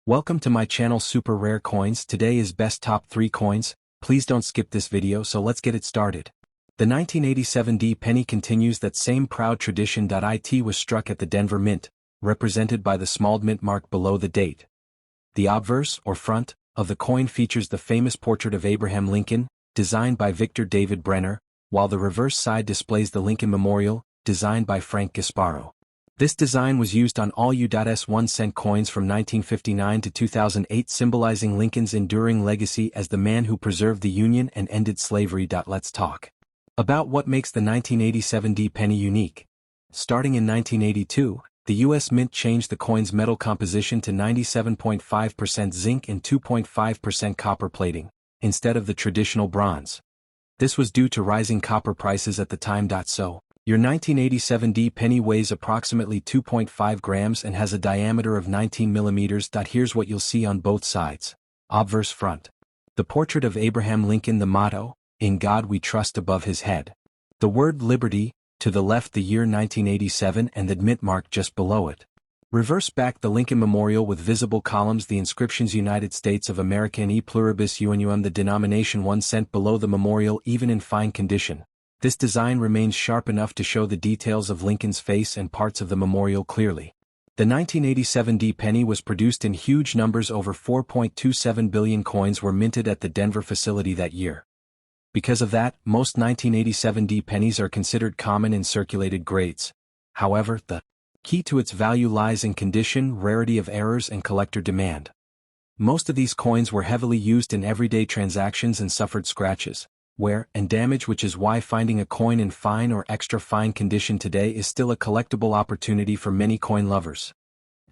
Welcome to my channel Super Rare Coins. Today is best top 3 coins. Please don't skip this video, so let's get it started. The 1987 D penny continues that same proud tradition. It was struck at the Denver Mint, represented by the small mint mark below the date. The obverse, or front, of the coin features the famous portrait of Abraham Lincoln, designed by Victor David Brenner, while the reverse side displays the Lincoln Memorial, designed by Frank Gasparo. This design was used on all U.S. 1 cent coins from 1959 to 2008, symbolizing Lincoln's enduring legacy as the man who preserved the Union and ended slavery. Let's talk about what makes the 1987 D penny unique. Starting in 1982, the U.S. Mint changed the coin's metal composition to 97.5% zinc and 2.5% copper plating, instead of the traditional bronze. This was due to rising copper prices at the time. So, your 1987 D penny weighs approximately 2.5 grams and has a diameter of 19 millimeters. Here's what you'll see on both sides. Obverse front. The portrait of Abraham Lincoln, the motto, "In God We Trust," above his head. The word liberty, to the left the year 1987 and the mint mark just below it. Reverse back the Lincoln Memorial with visible columns, the inscriptions United States of America and E pluribus unum, the denomination 1 cent below the memorial, even in fine condition. This design remains sharp enough to show the details of Lincoln's face and parts of the memorial clearly. The 1987 D penny was produced in huge numbers. Over 4.27 billion coins were minted at the Denver facility that year. Because of that, most 1987 D pennies are considered common in circulated grades. However, the key to its value lies in condition, rarity of errors, and collector demand. Most of these coins were heavily used in everyday transactions and suffered scratches, wear, and damage, which is why finding a coin in fine or extra fine condition today is still a collectible opportunity for many coin lovers.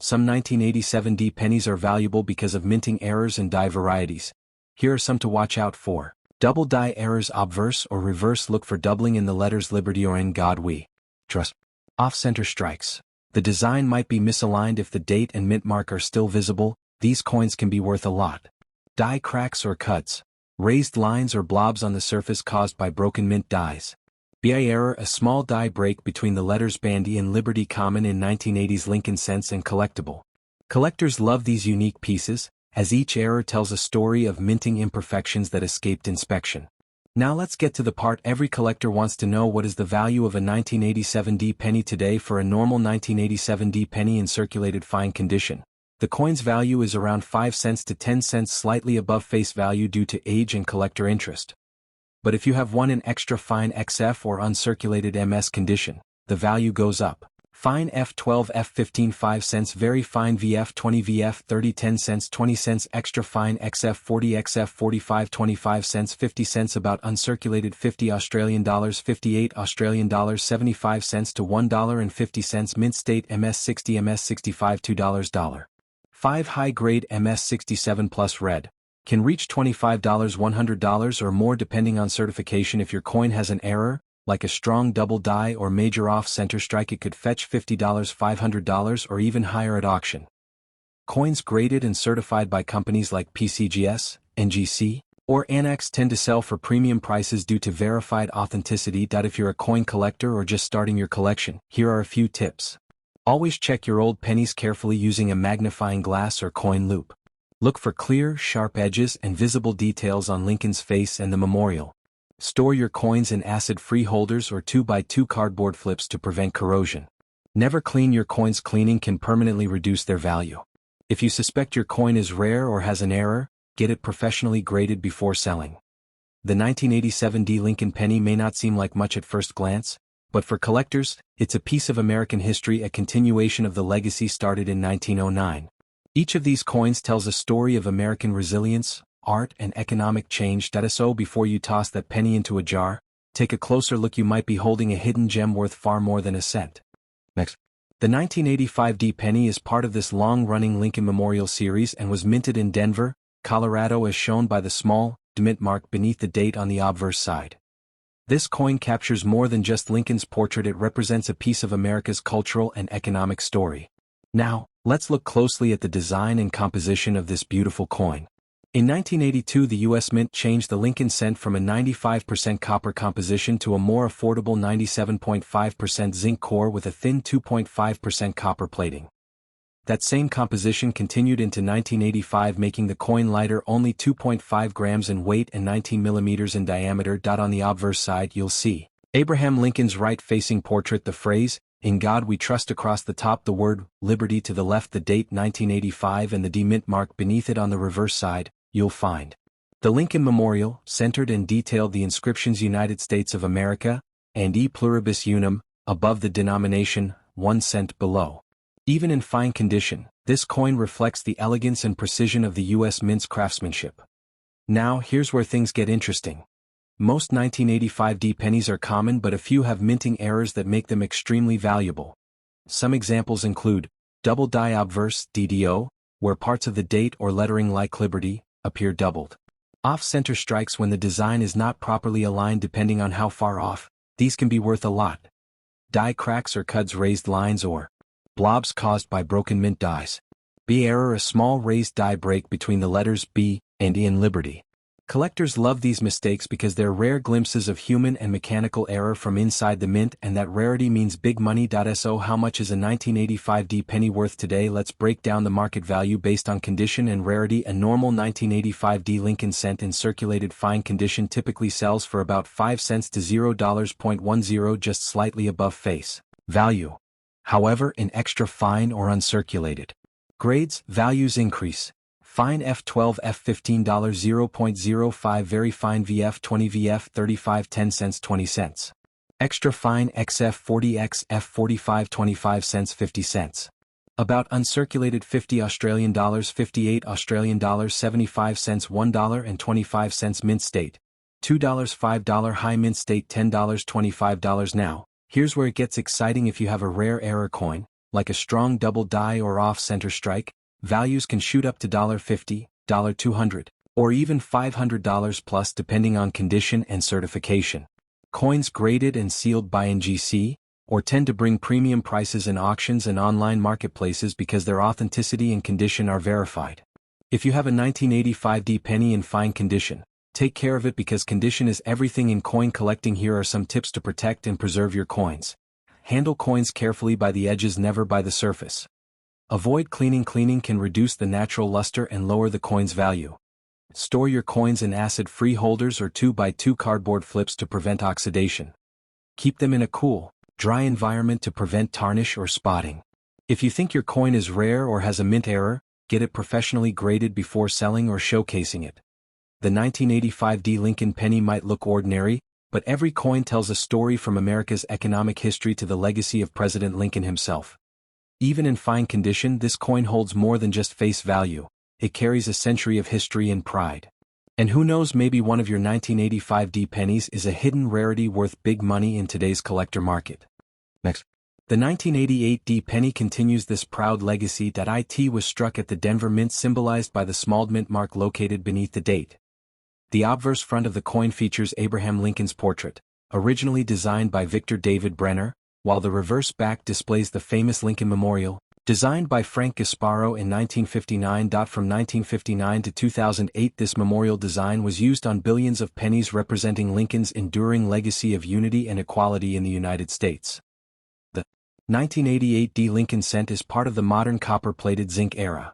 Some 1987 D pennies are valuable because of minting errors and die varieties. Here are some to watch out for. Double die errors. Obverse or reverse. Look for doubling in the letters liberty or in God We Trust. Off-center strikes. The design might be misaligned. If the date and mint mark are still visible, these coins can be worth a lot. Die cracks or cuts. Raised lines or blobs on the surface caused by broken mint dies. BI error. A small die break between the letters Bandy and Liberty, common in 1980s Lincoln cents and collectible. Collectors love these unique pieces, as each error tells a story of minting imperfections that escaped inspection. Now let's get to the part every collector wants to know. What is the value of a 1987 D penny today? For a normal 1987 D penny in circulated fine condition, the coin's value is around 5 cents to 10 cents, slightly above face value due to age and collector interest. But if you have one in extra fine XF or uncirculated MS condition, the value goes up. Fine F12 F15 5 cents, very fine VF 20 VF 30 10 cents 20 cents, extra fine XF 40 XF 45 25 cents 50 cents, about uncirculated 50 Australian dollars 58 Australian dollars 75 cents to $1.50, mint state MS 60 MS 65 $2 $5 high grade MS 67 plus red can reach $25 $100 or more depending on certification. If your coin has an error, like a strong double die or major off-center strike, it could fetch $50 $500 or even higher at auction. Coins graded and certified by companies like PCGS, NGC, or Annex tend to sell for premium prices due to verified authenticity. If you're a coin collector or just starting your collection, here are a few tips. Always check your old pennies carefully using a magnifying glass or coin loupe. Look for clear, sharp edges and visible details on Lincoln's face and the memorial. Store your coins in acid-free holders or 2x2 cardboard flips to prevent corrosion. Never clean your coins. Cleaning can permanently reduce their value. If you suspect your coin is rare or has an error, get it professionally graded before selling. The 1987 D Lincoln penny may not seem like much at first glance, but for collectors, it's a piece of American history, a continuation of the legacy started in 1909. Each of these coins tells a story of American resilience, art, and economic change. So before you toss that penny into a jar, take a closer look. You might be holding a hidden gem worth far more than a cent. Next. The 1985 D penny is part of this long-running Lincoln Memorial series and was minted in Denver, Colorado, as shown by the small mint mark beneath the date on the obverse side. This coin captures more than just Lincoln's portrait. It represents a piece of America's cultural and economic story. Now, let's look closely at the design and composition of this beautiful coin. In 1982, the U.S. Mint changed the Lincoln cent from a 95% copper composition to a more affordable 97.5% zinc core with a thin 2.5% copper plating. That same composition continued into 1985, making the coin lighter, only 2.5 grams in weight and 19 millimeters in diameter. On the obverse side you'll see Abraham Lincoln's right-facing portrait, the phrase, "In God We Trust" across the top, the word "Liberty" to the left, the date 1985, and the D mint mark beneath it. On the reverse side, you'll find the Lincoln Memorial, centered and detailed, the inscriptions "United States of America" and "E Pluribus Unum" above the denomination, 1 cent below. Even in fine condition, this coin reflects the elegance and precision of the U.S. Mint's craftsmanship. Now here's where things get interesting. Most 1985 D pennies are common, but a few have minting errors that make them extremely valuable. Some examples include double die obverse (DDO), where parts of the date or lettering like "Liberty" appear doubled. Off-center strikes when the design is not properly aligned depending on how far off. These can be worth a lot. Die cracks or cuds, raised lines or blobs caused by broken mint dies. B error, a small raised die break between the letters B and E in Liberty. Collectors love these mistakes because they're rare glimpses of human and mechanical error from inside the mint, and that rarity means big money. So how much is a 1985 D penny worth today? Let's break down the market value based on condition and rarity. A normal 1985 D Lincoln cent in circulated fine condition typically sells for about 5 cents to $0.10, just slightly above face value. However, in extra fine or uncirculated grades, values increase. Fine F12 F15 $0.05, very fine VF20 VF 35 10 cents 20 cents. Extra fine XF40 X F45 25 cents 50 cents. About uncirculated 50 Australian dollars 58 Australian dollars 75 cents $1.25 mint state. $2 $5 high mint state $10 $25. Now, here's where it gets exciting. If you have a rare error coin, like a strong double die or off-center strike, values can shoot up to $50, $200, or even $500 plus depending on condition and certification. Coins graded and sealed by NGC, or tend to bring premium prices in auctions and online marketplaces because their authenticity and condition are verified. If you have a 1985 D penny in fine condition, take care of it because condition is everything in coin collecting. Here are some tips to protect and preserve your coins. Handle coins carefully, by the edges, never by the surface. Avoid cleaning. Cleaning can reduce the natural luster and lower the coin's value. Store your coins in acid-free holders or 2x2 cardboard flips to prevent oxidation. Keep them in a cool, dry environment to prevent tarnish or spotting. If you think your coin is rare or has a mint error, get it professionally graded before selling or showcasing it. The 1985 D Lincoln penny might look ordinary, but every coin tells a story, from America's economic history to the legacy of President Lincoln himself. Even in fine condition, this coin holds more than just face value. It carries a century of history and pride. And who knows, maybe one of your 1985 D pennies is a hidden rarity worth big money in today's collector market. Next. The 1988 D penny continues this proud legacy. It was struck at the Denver Mint, symbolized by the small mint mark located beneath the date. The obverse front of the coin features Abraham Lincoln's portrait, originally designed by Victor David Brenner, while the reverse back displays the famous Lincoln Memorial, designed by Frank Gasparo in 1959. From 1959 to 2008, this memorial design was used on billions of pennies, representing Lincoln's enduring legacy of unity and equality in the United States. The 1988 D Lincoln cent is part of the modern copper-plated zinc era.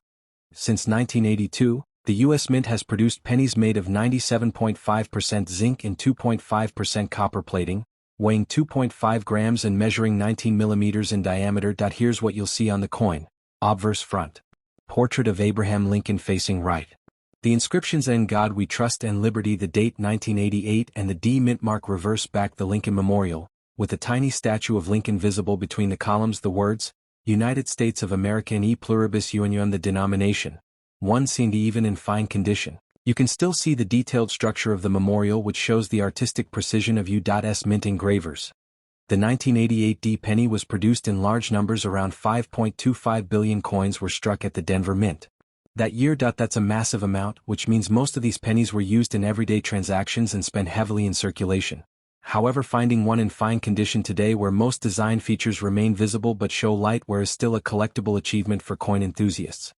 Since 1982, the U.S. Mint has produced pennies made of 97.5% zinc and 2.5% copper plating, weighing 2.5 grams and measuring 19 millimeters in diameter. Here's what you'll see on the coin. Obverse front. Portrait of Abraham Lincoln facing right. The inscriptions "In God We Trust" and "Liberty," the date 1988, and the D mint mark reverse back the Lincoln Memorial, with a tiny statue of Lincoln visible between the columns. The words, "United States of America" and "E Pluribus Unum," the denomination. One seen even in fine condition. You can still see the detailed structure of the memorial, which shows the artistic precision of U.S. Mint engravers. The 1988 D penny was produced in large numbers. Around 5.25 billion coins were struck at the Denver Mint that year. That's a massive amount, which means most of these pennies were used in everyday transactions and spent heavily in circulation. However, finding one in fine condition today, where most design features remain visible but show light wear, is still a collectible achievement for coin enthusiasts.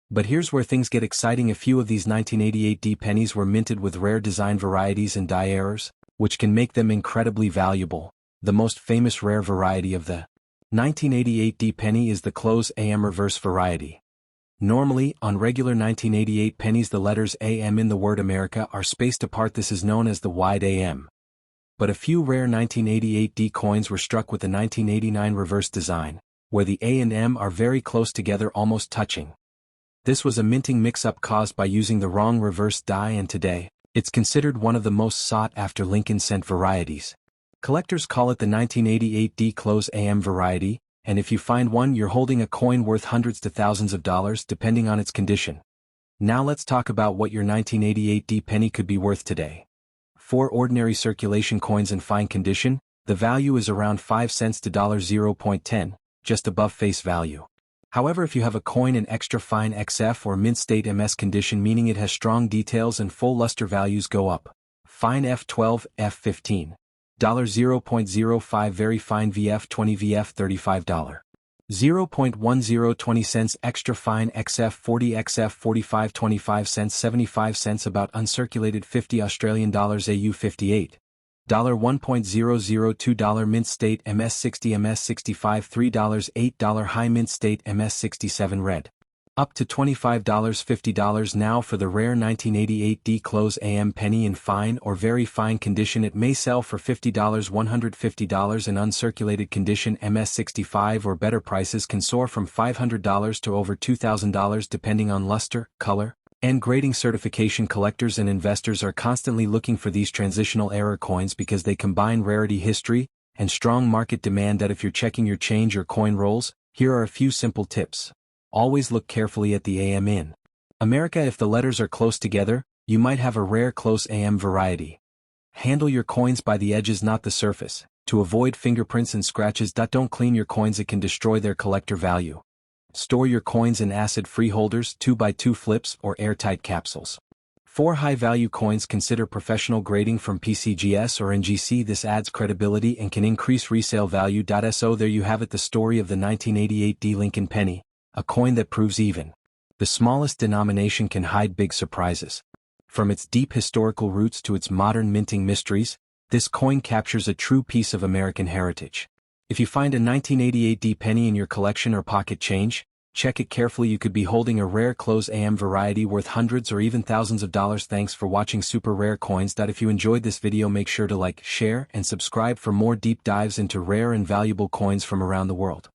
But here's where things get exciting. A few of these 1988 D pennies were minted with rare design varieties and die errors, which can make them incredibly valuable. The most famous rare variety of the 1988D penny is the close AM reverse variety. Normally, on regular 1988 pennies the letters AM in the word America are spaced apart. This is known as the wide AM. But a few rare 1988D coins were struck with the 1989 reverse design, where the A and M are very close together, almost touching. This was a minting mix-up caused by using the wrong reverse die, and today, it's considered one of the most sought-after Lincoln cent varieties. Collectors call it the 1988D close AM variety, and if you find one, you're holding a coin worth hundreds to thousands of dollars depending on its condition. Now let's talk about what your 1988D penny could be worth today. For ordinary circulation coins in fine condition, the value is around 5 cents to $0.10, just above face value. However, if you have a coin in extra fine XF or mint state MS condition, meaning it has strong details and full luster, values go up. Fine F12, F15. $0.05, very fine VF20, VF35. $0.1020, extra fine XF40, XF45, 25 cents, 75 cents, about uncirculated 50 Australian dollars AU 58. $1.002 mint state MS60, MS65, $3, $8 high mint state MS67 red. Up to $25, $50 now for the rare 1988D close AM penny in fine or very fine condition. It may sell for $50, $150 in uncirculated condition. MS65 or better prices can soar from $500 to over $2,000 depending on luster, color, and grading. Certification collectors and investors are constantly looking for these transitional era coins because they combine rarity, history, and strong market demand. That if you're checking your change or coin rolls, here are a few simple tips. Always look carefully at the AM in America. If the letters are close together, you might have a rare close AM variety. Handle your coins by the edges, not the surface, to avoid fingerprints and scratches. Don't clean your coins, it can destroy their collector value. Store your coins in acid-free holders, 2x2 flips, or airtight capsules. For high-value coins, consider professional grading from PCGS or NGC. This adds credibility and can increase resale value. So there you have it, the story of the 1988D Lincoln penny, a coin that proves even the smallest denomination can hide big surprises. From its deep historical roots to its modern minting mysteries, this coin captures a true piece of American heritage. If you find a 1988D penny in your collection or pocket change, check it carefully. You could be holding a rare close AM variety worth hundreds or even thousands of dollars. Thanks for watching Super Rare Coins. If you enjoyed this video, make sure to like, share, and subscribe for more deep dives into rare and valuable coins from around the world.